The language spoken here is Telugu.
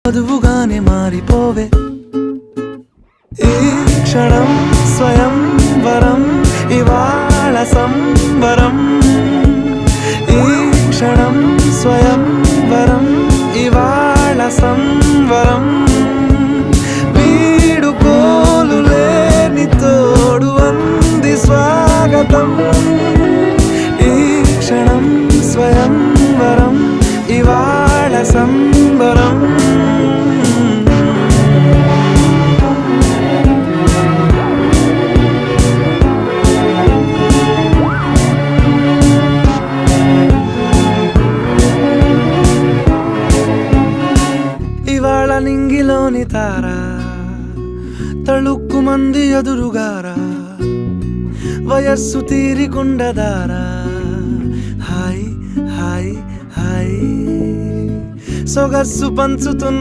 వధువుగానే మారిపోవే ఈ క్షణం స్వయం వరం ఇవాళ సంబరం ఈ క్షణం స్వయం వరం ఇవాళ సంవరం వీడుకోలు లేని తోడు అంది స్వాగతం ఈ క్షణం స్వయం వరం ఇవాళ సంబరం ఇవాళ నింగిలోని తారా తళుక్కు మంది ఎదురుగారా వయస్సు తీరికుండదారా హాయ్ హాయ్ హాయ్ సొగస్సు పంచుతున్న